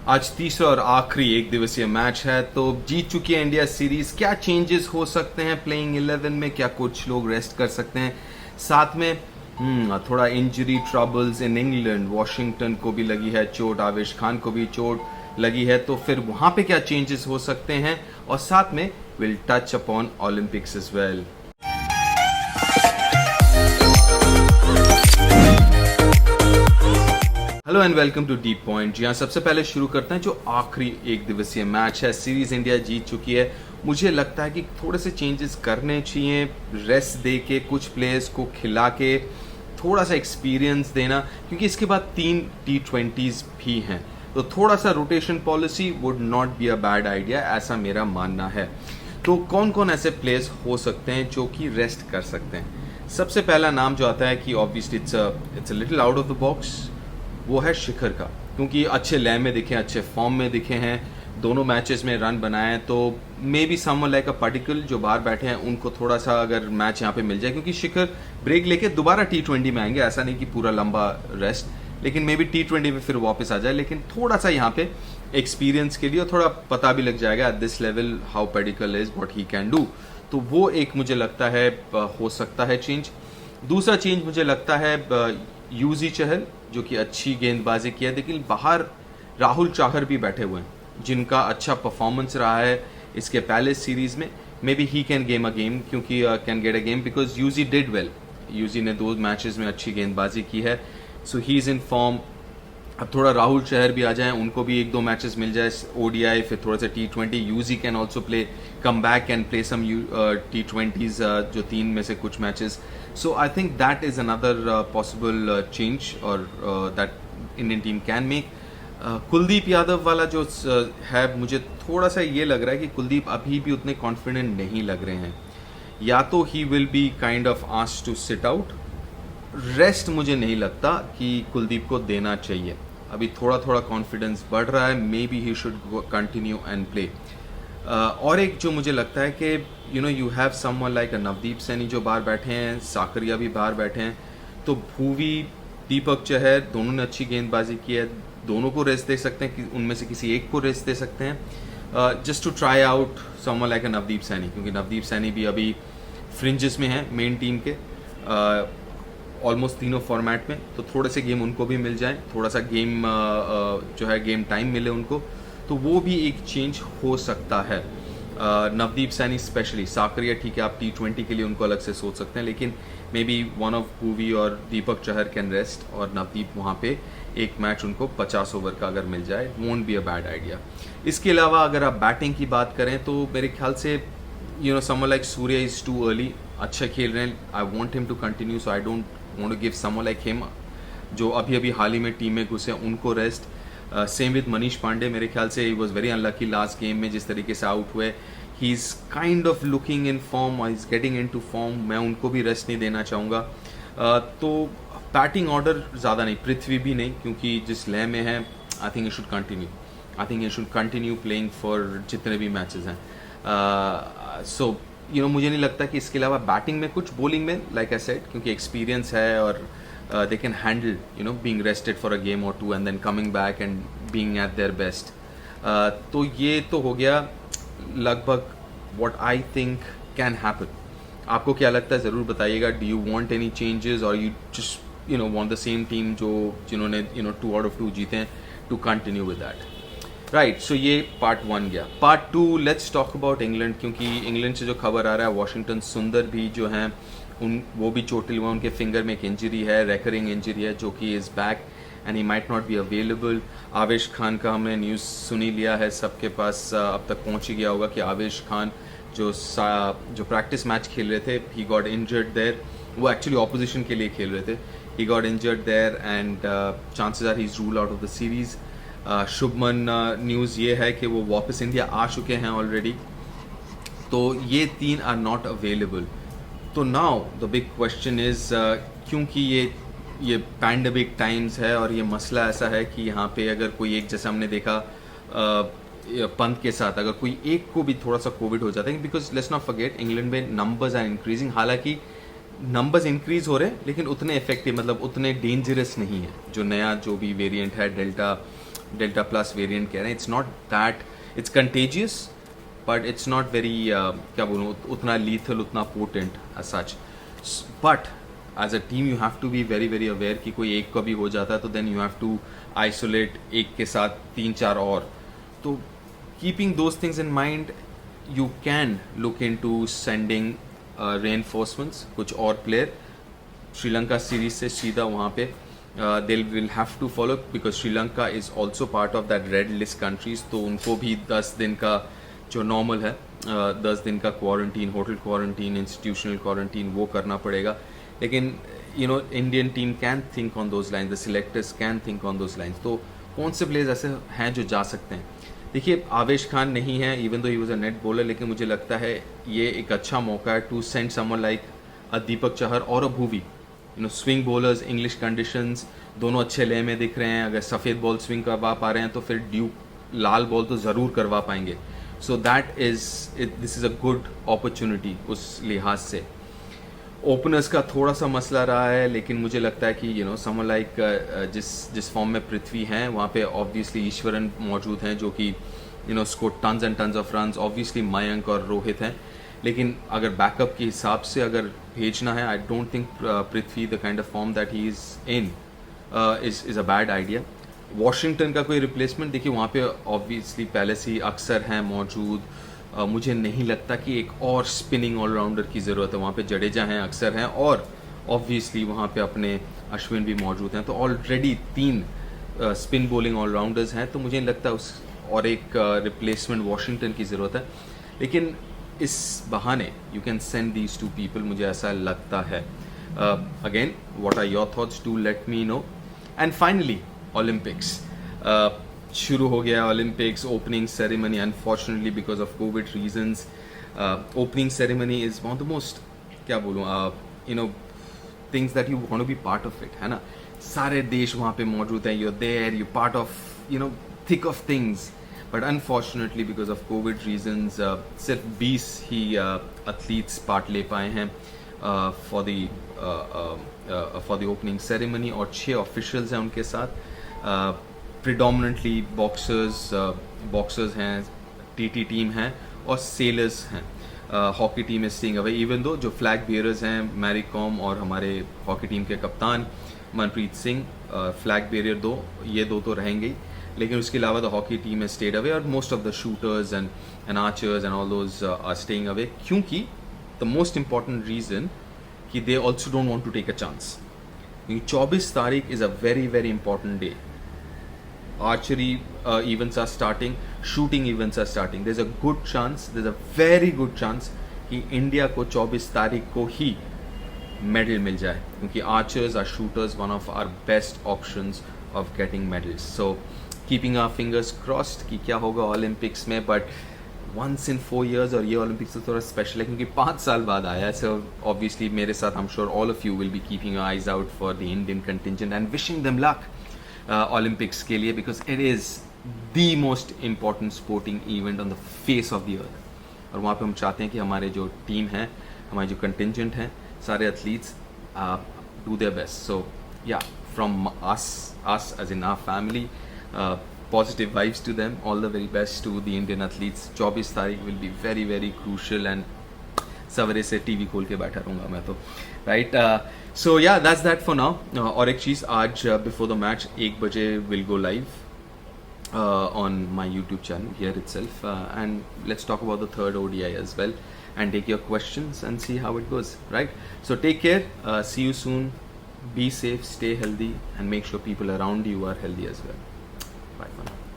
आज तीसरा और आखिरी एक दिवसीय मैच है, तो जीत चुकी है इंडिया सीरीज। क्या चेंजेस हो सकते हैं प्लेइंग 11 में? क्या कुछ लोग रेस्ट कर सकते हैं? साथ में थोड़ा injury troubles in England, Washington को भी लगी है चोट, आवेश खान को भी चोट लगी है, तो फिर वहां पे क्या चेंजेस हो सकते हैं? और साथ में will touch upon Olympics as well. Hello and welcome to deep point. जी हाँ, सबसे पहले शुरू करते हैं जो आखिरी एक दिवसीय मैच है। सीरीज इंडिया जीत चुकी है। मुझे लगता है कि थोड़े से चेंजेस करने चाहिए, रेस्ट दे के कुछ प्लेयर्स को खिला के थोड़ा सा एक्सपीरियंस देना, क्योंकि इसके बाद 3 T20s भी हैं, तो थोड़ा सा rotation policy would not be a bad idea, ऐसा मेरा मानना है। तो कौन कौन ऐसे प्लेयर्स हो सकते हैं जो कि रेस्ट कर सकते हैं? सबसे पहला नाम जो आता है कि obviously it's a little out of the box, वो है शिखर का, क्योंकि अच्छे लय में दिखे, अच्छे फॉर्म में दिखे हैं, दोनों मैचेस में रन बनाए हैं। तो may be someone like a particle जो बाहर बैठे हैं उनको थोड़ा सा अगर मैच यहाँ पे मिल जाए, क्योंकि शिखर ब्रेक लेके दोबारा T20 में आएंगे, ऐसा नहीं कि पूरा लंबा रेस्ट, लेकिन मे बी T20 में फिर वापस आ जाए। लेकिन थोड़ा सा यहाँ पे एक्सपीरियंस के लिए थोड़ा पता भी लग जाएगा at this level how particle is, what he can do. तो वो एक मुझे लगता है हो सकता है चेंज। दूसरा चेंज मुझे लगता है यूजी चहल, जो कि अच्छी गेंदबाजी की है, लेकिन बाहर राहुल चाहर भी बैठे हुए हैं जिनका अच्छा परफॉर्मेंस रहा है इसके पहले सीरीज में। Maybe he can game a game, क्योंकि can get a game because Yuzi did well. Yuzi ने 2 मैचेस में अच्छी गेंदबाजी की है, सो ही इज इन फॉर्म। अब थोड़ा राहुल चहर भी आ जाए, उनको भी 1-2 मैचेस मिल जाए, ओडीआई फिर थोड़ा सा T20। Yuzi can also play, come back and play some T20s, जो 3 में से कुछ matches. So I think that is another possible change और that Indian team can make. Kuldeep Yadav वाला जो है, मुझे थोड़ा सा ये लग रहा है कि कुलदीप अभी भी उतने कॉन्फिडेंट नहीं लग रहे हैं। या तो he will be kind of asked to sit out. Rest मुझे नहीं लगता कि कुलदीप को देना चाहिए, अभी थोड़ा थोड़ा कॉन्फिडेंस बढ़ रहा है, may be he should continue and play. और एक जो मुझे लगता है कि you have someone like Navdeep Saini जो बाहर बैठे हैं, साकरिया भी बाहर बैठे हैं, तो भूवी, दीपक चहर दोनों ने अच्छी गेंदबाजी की है, दोनों को रेस्ट दे सकते हैं, कि उनमें से किसी एक को रेस्ट दे सकते हैं just to try out someone like Navdeep Saini, क्योंकि नवदीप सैनी भी अभी फ्रिंजेस में है मेन टीम के ऑलमोस्ट तीनों फॉर्मेट में, तो थोड़े से गेम उनको भी मिल जाए, थोड़ा सा गेम जो है गेम टाइम मिले उनको, तो वो भी एक चेंज हो सकता है। नवदीप सैनी स्पेशली, साकरिया ठीक है आप T20 के लिए उनको अलग से सोच सकते हैं, लेकिन may be one of Bhuvi और दीपक चहर कैन रेस्ट, और नवदीप वहाँ पे एक मैच उनको 50 ओवर का अगर मिल जाए, won't be a bad idea. इसके अलावा अगर आप बैटिंग की बात करें तो मेरे ख्याल से someone like Surya is too early, अच्छे खेल रहे हैं, I want him to continue, so I don't want to give someone like him जो अभी अभी हाल ही में टीम में घुसे उनको rest. Same with Manish Pandey, मेरे ख्याल से he was very unlucky last game में जिस तरीके से आउट हुए। He is kind of looking in form, he is getting into form, मैं उनको भी रेस्ट नहीं देना चाहूँगा। तो बैटिंग ऑर्डर ज़्यादा नहीं, पृथ्वी भी नहीं, क्योंकि जिस लय में है I think he should continue, I think he should continue playing for जितने भी मैचेस हैं। सो मुझे नहीं लगता कि इसके अलावा बैटिंग में कुछ, बॉलिंग में लाइक आई सेड, क्योंकि एक्सपीरियंस है और they can handle being rested for a game or two and then coming back and being at their best. तो ये तो हो गया लगभग what I think can happen. आपको क्या लगता है ज़रूर बताइएगा। Do you want any changes or you just want the same team जिन्होंने 2 out of 2 जीते हैं to continue with that? Right, so ये पार्ट 1 गया। Part 2, let's talk about England, क्योंकि इंग्लैंड से जो खबर आ रहा है, वॉशिंगटन सुंदर भी जो हैं वो भी चोटिल हुआ, उनके फिंगर में एक इंजरी है, रेकरिंग इंजरी है, जो कि is back and he might not be available. आवेश खान का हमने न्यूज़ सुनी लिया है, सबके पास अब तक पहुंच ही गया होगा कि आवेश खान जो प्रैक्टिस मैच खेल रहे थे, ही गॉट इंजर्ड देयर, वो एक्चुअली ऑपोजिशन के लिए खेल रहे थे, he got injured there and chances are he is rule out of the series. Shubman, news ये है कि वो वापस इंडिया आ चुके हैं ऑलरेडी, तो ये 3 आर नॉट अवेलेबल। तो now the big question is, क्योंकि ये पैंडेमिक टाइम्स है और ये मसला ऐसा है कि यहाँ पे अगर कोई एक, जैसे हमने देखा पंत के साथ, अगर कोई एक को भी थोड़ा सा कोविड हो जाता है, because let's not forget England में नंबर्स आर इंक्रीजिंग, हालांकि नंबर्स इंक्रीज हो रहे हैं लेकिन उतने इफेक्टिव, मतलब उतने डेंजरस नहीं है। जो नया जो भी वेरिएंट है डेल्टा डेल्टा प्लस वेरिएंट कह रहे हैं, it's not that, it's contagious but it's not very क्या बोलूँ, उतना लीथल, उतना potent as such. But as a team you have to be very very aware कि कोई एक का भी हो जाता है तो then you have to isolate एक के साथ 3-4 और. तो keeping those things in mind you can look into sending reinforcements, कुछ और प्लेयर श्रीलंका सीरीज से सीधा वहाँ पे they will have to follow because Sri Lanka is also part of that red list countries, तो उनको भी 10 दिन का जो नॉर्मल है 10 दिन का quarantine, hotel quarantine, institutional quarantine वो करना पड़ेगा. लेकिन you know Indian team can think on those lines, the selectors can think on those lines. तो कौन से प्लेयर्स ऐसे हैं जो जा सकते हैं? देखिए, आवेश खान नहीं है even though he was a net bowler, लेकिन मुझे लगता है ये एक अच्छा मौका है to send someone like a Deepak Chahar और a Bhuvi. You know swing bowlers, English conditions, दोनों अच्छे ले में दिख रहे हैं. अगर सफ़ेद बॉल स्विंग करवा पा रहे हैं तो फिर ड्यूक लाल बॉल तो ज़रूर करवा पाएंगे. So that is this is a good opportunity उस लिहाज से. ओपनर्स का थोड़ा सा मसला रहा है, लेकिन मुझे लगता है कि यू नो समवन लाइक जिस फॉर्म में पृथ्वी हैं वहाँ पे ऑब्वियसली ईश्वरन मौजूद हैं जो कि you know score tons and tons of runs. Obviously Mayank और रोहित हैं, लेकिन अगर बैकअप के हिसाब से अगर भेजना है, I don't think Prithvi the kind of form that he is in is a bad idea. Washington का कोई रिप्लेसमेंट, देखिए वहाँ पे ऑब्वियसली पहले से ही अक्सर हैं मौजूद. मुझे नहीं लगता कि एक और स्पिनिंग ऑलराउंडर की ज़रूरत है. वहाँ पे जडेजा हैं, अक्सर हैं, और ऑब्वियसली वहाँ पे अपने अश्विन भी मौजूद हैं. तो ऑलरेडी 3 स्पिन बॉलिंग ऑलराउंडर्स हैं, तो मुझे नहीं लगता उस और एक रिप्लेसमेंट वॉशिंगटन की ज़रूरत है. लेकिन इस बहाने you can send these 2 people, मुझे ऐसा लगता है. Again, what are your thoughts? Do let me know. And finally Olympics शुरू हो गया. Olympics opening ceremony, unfortunately because of covid reasons, opening ceremony is one of the most, क्या बोलूँ, you know things that you want to be part of it, है ना. सारे देश वहाँ पे मौजूद हैं, you are there, you part of you know thick of things. But unfortunately because of covid reasons सिर्फ 20 ही एथलीट्स पार्ट ले पाए हैं फॉर द ओपनिंग सेरेमनी, और 6 ऑफिशियल्स हैं उनके साथ. प्रिडोमिनेंटली बॉक्सर्स हैं, टीटी टीम हैं, और सेलर्स हैं. Hockey team is staying away, even though जो फ्लैग बियरर्स हैं मैरी कॉम और हमारे हॉकी टीम के कप्तान मनप्रीत सिंह, फ्लैग बियरर ये दो तो रहेंगे ही, लेकिन उसके अलावा the hockey team is stayed away, और most of the shooters and archers and all those are staying away, क्योंकि द मोस्ट इंपॉर्टेंट रीज़न कि they also don't want to take a chance. 24 तारीख is a very very important day. Archery events are starting, shooting events are starting. There's a good chance, there's a very good chance कि India को 24 तारीख को ही medal मिल जाए, क्योंकि archers are shooters one of our best options of getting medals. So keeping our fingers crossed कि क्या होगा ओलंपिक्स में. बट वंस इन 4 years, और ये ओलंपिक्स तो थोड़ा स्पेशल है क्योंकि 5 साल बाद आया है. सो ऑब्वियसली मेरे साथ I am sure all of you will be keeping your eyes out for the Indian contingent and wishing them luck Olympics के लिए, because it is the most important sporting event on the face of the earth. और वहाँ पे हम चाहते हैं कि हमारे जो टीम है, हमारे जो कंटिजेंट हैं, सारे एथलीट्स डू देयर बेस्ट. सो या from us as in our family, positive vibes to them, all the very best to the Indian athletes. 24 तारीख will be very very crucial, and सवेरे से टीवी खोल के बैठा रहूँगा मैं तो, राइट. सो या दैट्स दैट फॉर नाउ. और एक चीज़, आज बिफोर द मैच 1 बजे will go live on my YouTube channel here itself, and let's talk about the 3rd ODI as well, and take your questions and see how it goes, right? So take care, see you soon, be safe, stay healthy, and make sure people around you are healthy as well. Bye for now.